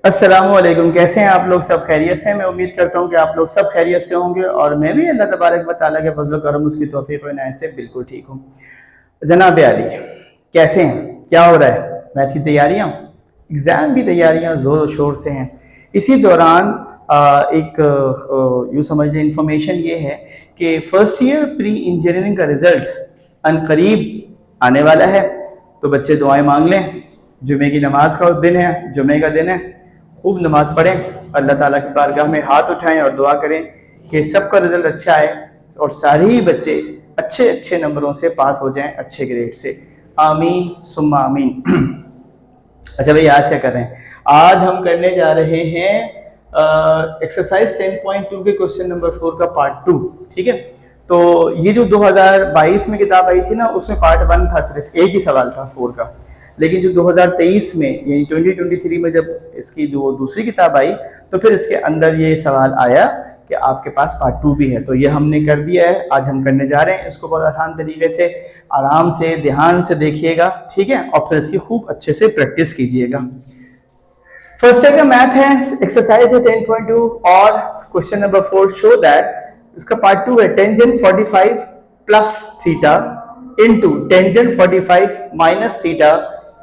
अस्सलामुअलैकुम, कैसे हैं आप लोग? सब खैरियत से हैं? मैं उम्मीद करता हूं कि आप लोग सब खैरियत से होंगे और मैं भी अल्लाह तबारक व तआला के फजल करम उसकी तौफीक व इनायत से बिल्कुल ठीक हूं। जनाब आली, कैसे हैं? क्या हो रहा है? मैथ की तैयारियां, एग्ज़ाम की तैयारियां ज़ोर शोर से हैं। इसी दौरान एक यूँ समझ लें इन्फॉर्मेशन ये है कि फ़र्स्ट ईयर प्री इंजीनियरिंग का रिज़ल्ट अनकरीब आने वाला है, तो बच्चे दुआएं मांग लें। जुमे की नमाज का दिन है, जुमे का दिन है, खूब नमाज पढ़ें, अल्लाह ताला की बारगाह में हाथ उठाएं और दुआ करें कि सबका रिजल्ट अच्छा आए और सारे ही बच्चे अच्छे अच्छे नंबरों से पास हो जाएं, अच्छे ग्रेड से। आमीन सुम्मा आमीन। अच्छा भाई, आज क्या कर रहे हैं? आज हम करने जा रहे हैं एक्सरसाइज 10.2 के क्वेश्चन नंबर 4 का पार्ट 2। ठीक है, तो ये जो 2022 में किताब आई थी ना, उसमें पार्ट 1 था, सिर्फ एक ही सवाल था 4 का। लेकिन जो 2023 में यानी 2023 में जब इसकी जो दूसरी किताब आई, तो फिर इसके अंदर ये सवाल आया कि आपके पास पार्ट 2 भी है। तो ये हमने कर दिया है, आज हम करने जा रहे हैं इसको बहुत आसान तरीके से। आराम से ध्यान से देखिएगा, ठीक है, और फिर इसकी खूब अच्छे से प्रैक्टिस कीजिएगा। फर्स्ट ईयर का मैथ है, एक्सरसाइज है 10.2 और क्वेश्चन नंबर 4 शो दैट, इसका पार्ट 2 है tangent 45 plus theta into tangent 45 minus theta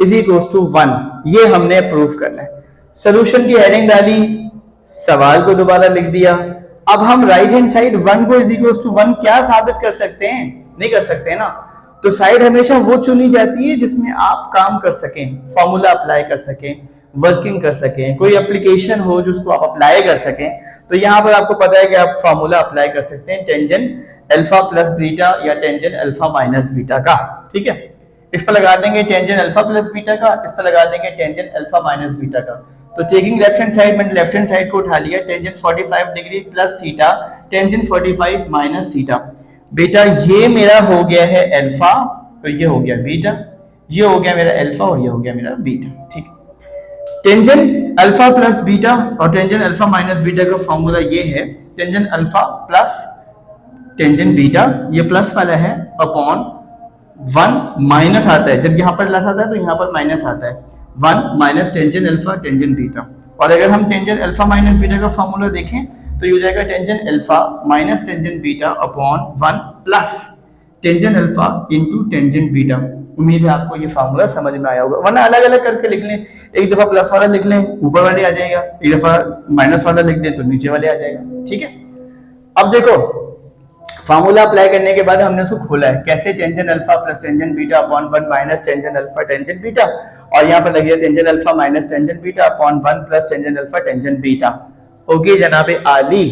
is equals to 1। ये हमने प्रूव करना है। सोल्यूशन की हेडिंग डाली, सवाल को दोबारा लिख दिया। अब हम राइट हैंड साइड 1 को इज इक्वल्स टू 1 क्या साबित कर सकते हैं? नहीं कर सकते ना। तो साइड हमेशा वो चुनी जाती है जिसमें आप काम कर सकें, फॉर्मूला अप्लाई कर सकें, वर्किंग कर सकें, कोई एप्लीकेशन हो जिसको आप अप्लाई कर सकें। तो यहाँ पर आपको पता है कि आप फॉर्मूला अप्लाई कर सकते हैं टेंजेंट अल्फा प्लस बीटा या टेंजेंट अल्फा माइनस बीटा का। ठीक है, इस पर लगा देंगे टेंजेंट अल्फा प्लस बीटा का, इस पर लगा देंगे टेंजेंट अल्फा माइनस बीटा का। तो टेकिंग लेफ्ट हैंड साइड, मैंने लेफ्ट हैंड साइड को उठा लिया, tangent 45 degree plus theta tangent 45 minus theta. बेटा ये मेरा हो गया है अल्फा, तो ये हो गया बीटा, ये हो गया मेरा अल्फा और ये हो गया मेरा बीटा। ठीक, टेंजेंट अल्फा प्लस बीटा और टेंजेंट अल्फा माइनस बीटा का फॉर्मूला ये है, tangent alpha plus tangent beta, ये प्लस वाला है, अपॉन 1 माइनस आता है, जब यहाँ पर प्लस आता है तो यहाँ पर माइनस आता है, 1 minus tangent alpha tangent beta. और अगर हम टेंजेंट अल्फा माइनस बीटा का फॉर्मूला देखें तो ये हो जाएगा tangent alpha minus tangent beta upon 1 plus tangent alpha into tangent beta. उम्मीद है आपको ये फॉर्मूला समझ में आया होगा, वरना अलग अलग करके लिख लें। एक दफा प्लस वाला लिख लें, ऊपर वाले आ जाएगा, एक दफा माइनस वाला लिख दें तो नीचे वाले आ जाएगा। ठीक है, अब देखो फार्मूला अप्लाई करने के बाद हमने उसको खोला है कैसे, tangent alpha plus tangent beta upon 1 minus tangent alpha tangent beta, और यहाँ पर लगी tangent alpha minus tangent beta upon 1 plus tangent alpha tangent beta. Okay जनाब आली,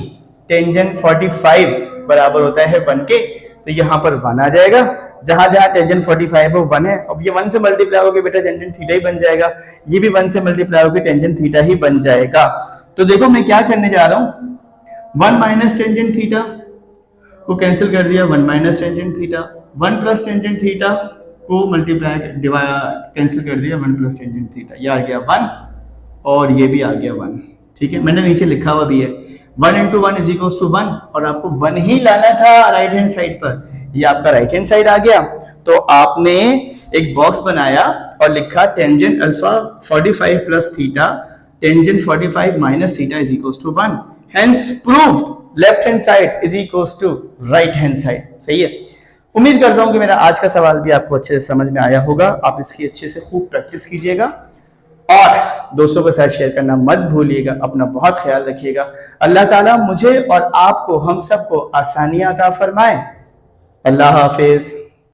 टेंजेंट 45 बराबर होता है 1 के, तो यहाँ पर 1 आ जाएगा, जहां जहां टेंजेंट 45 है वो 1 है। अब ये 1 से मल्टीप्लाई होकर बेटा टेंजेंट थीटा ही बन जाएगा, ये भी 1 से मल्टीप्लाई होकर टेंजेंट थीटा ही बन जाएगा। तो देखो मैं क्या करने जा रहा हूं, 1 माइनस टेंजेंट थीटा को कैंसिल कर दिया, 1 minus tangent theta, 1 plus tangent theta को मल्टीप्लाई कैंसिल कर दिया, 1 प्लस टेंजेंट थीटा, ये आ गया 1 और ये भी आ गया 1। ठीक है, मैंने नीचे लिखा हुआ भी है 1 इंटू 1 इज इक्वल टू 1, और आपको 1 ही लाना था राइट हैंड साइड पर, ये आपका राइट हैंड साइड आ गया। तो आपने एक बॉक्स बनाया और लिखा tangent alpha 45 plus theta tangent 45 minus theta is equal to 1, hence proved left hand side is equal to right hand side. सही है, उम्मीद करता हूं कि मेरा आज का सवाल भी आपको अच्छे से समझ में आया होगा। आप इसकी अच्छे से खूब प्रैक्टिस कीजिएगा और दोस्तों के साथ शेयर करना मत भूलिएगा। अपना बहुत ख्याल रखिएगा। अल्लाह ताला मुझे और आपको, हम सबको आसानियां अता फरमाए। अल्लाह हाफिज।